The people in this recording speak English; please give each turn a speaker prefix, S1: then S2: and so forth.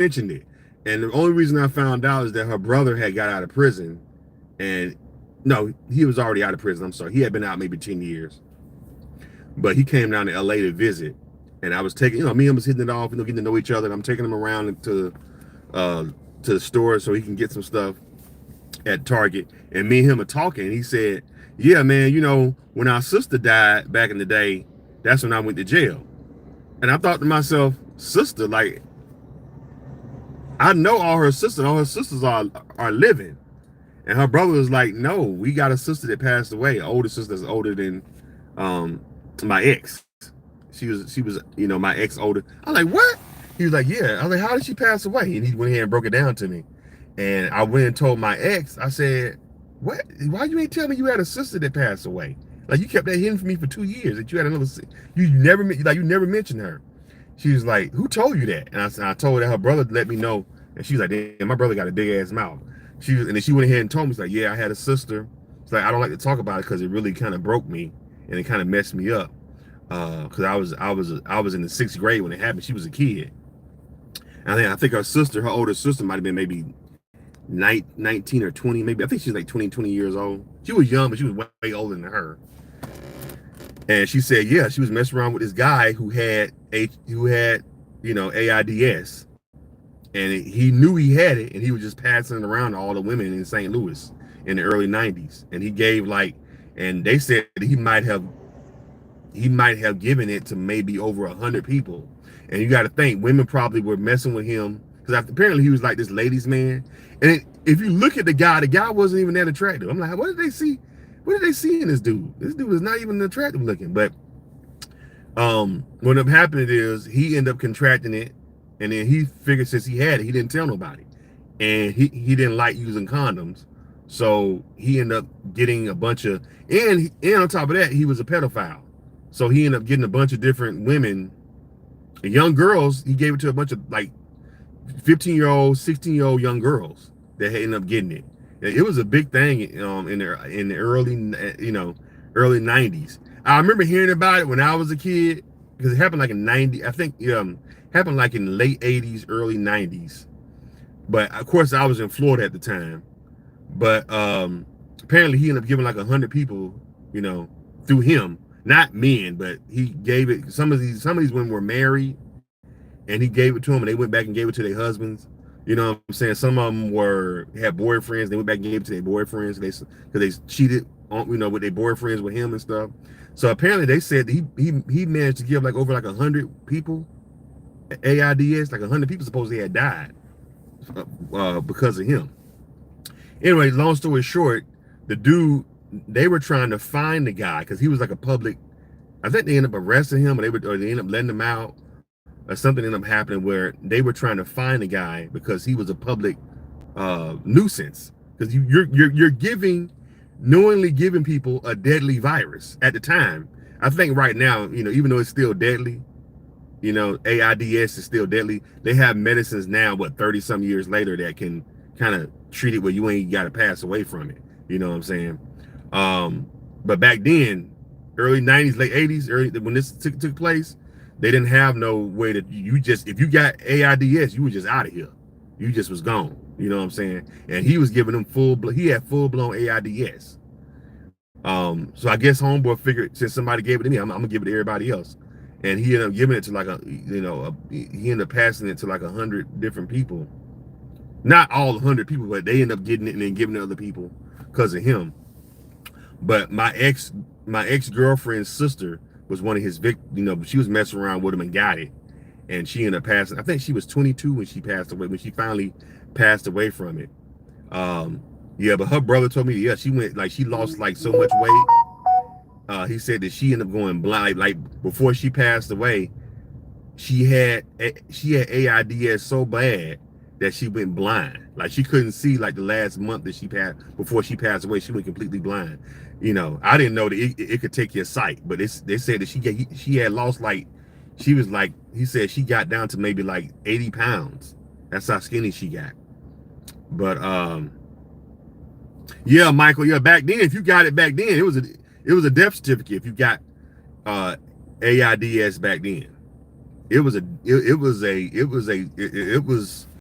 S1: mentioned it. And the only reason I found out is that her brother had got out of prison, and no, he was already out of prison. I'm sorry, he had been out maybe 10 years, but he came down to LA to visit, and I was taking, me and him was hitting it off, getting to know each other. And I'm taking him around uh, to the store so he can get some stuff at Target. And me and him are talking. And he said, "Yeah, man, when our sister died back in the day, that's when I went to jail." And I thought to myself, sister, like, I know all her sisters. All her sisters are living. And her brother was like, "No, we got a sister that passed away. An older sister that's older than um, my ex. She was my ex older." I'm like, "What?" He was like, "Yeah." I was like, "How did she pass away?" And he went ahead and broke it down to me. And I went and told my ex. I said, "What? Why you ain't tell me you had a sister that passed away? Like, you kept that hidden from me for 2 years. That you had another. You never mentioned her." She was like, "Who told you that?" And I told her her brother let me know. And she was like, "Damn, my brother got a big ass mouth." And then she went ahead and told me, she's like, "Yeah, I had a sister." It's like, I don't like to talk about it because it really kind of broke me and it kind of messed me up. Because I was in the 6th grade when it happened. She was a kid. And I think her older sister might have been maybe 19 or 20, maybe. I think she's like 20 years old. She was young, but she was way older than her. And she said, yeah, she was messing around with this guy who had AIDS, and he knew he had it, and he was just passing it around to all the women in St. Louis in the early '90s. And he gave and they said he might have given it to maybe over 100 people. And you got to think, women probably were messing with him because apparently he was like this ladies' man. And if you look at the guy wasn't even that attractive. I'm like, what did they see? What did they see in this dude? This dude is not even attractive looking. But what ended up happening is he ended up contracting it, and then he figured since he had it, he didn't tell nobody, and he didn't like using condoms, so he ended up getting a bunch of and on top of that, he was a pedophile, so he ended up getting a bunch of different women, young girls. He gave it to a bunch of like 15-year-old, 16-year-old young girls that ended up getting it. It was a big thing in the early 90s. I remember hearing about it when I was a kid because it happened like in 90. I think happened like in the late 80s, early 90s. But of course, I was in Florida at the time. But apparently, he ended up giving like 100 people, through him, not men, but he gave it. Some of these women were married, and he gave it to them, and they went back and gave it to their husbands. You know what I'm saying? Some of them had boyfriends. They went back and gave it to their boyfriends because they cheated on, with their boyfriends with him and stuff. So apparently they said he managed to give like over like 100 people AIDS, like 100 people supposedly had died because of him. Anyway, long story short, the dude, they were trying to find the guy because he was like a public. I think they ended up arresting him, or they ended up letting him out, or something ended up happening where they were trying to find the guy because he was a public nuisance. Because you're knowingly giving people a deadly virus at the time. I think right now, even though it's still deadly, AIDS is still deadly. They have medicines now, 30 some years later, that can kind of treat it where you ain't got to pass away from it. You know what I'm saying? But back then, early 90s, late 80s, when this took place, they didn't have no way that if you got AIDS, you were just out of here. You just was gone. You know what I'm saying? And he was giving them he had full blown AIDS. So I guess homeboy figured since somebody gave it to me, I'm gonna give it to everybody else. And he ended up giving it to like he ended up passing it to like 100 different people. Not all 100 people, but they end up getting it and then giving it to other people because of him. But my ex-girlfriend's sister was one of his victims. She was messing around with him and got it, and she ended up passing. I think she was 22 when she passed away. When she finally passed away from it. Yeah, but her brother told me, yeah, she lost like so much weight. He said that she ended up going blind. Like before she passed away, she had AIDS so bad that she went blind. Like she couldn't see like the last month that she passed before she passed away. She went completely blind. I didn't know that it could take your sight, but they said that she had lost he said she got down to maybe like 80 pounds. That's how skinny she got. But yeah, Michael, yeah, back then, if you got it back then, it was a death certificate if you got AIDS back then. it was a it was a it was a it was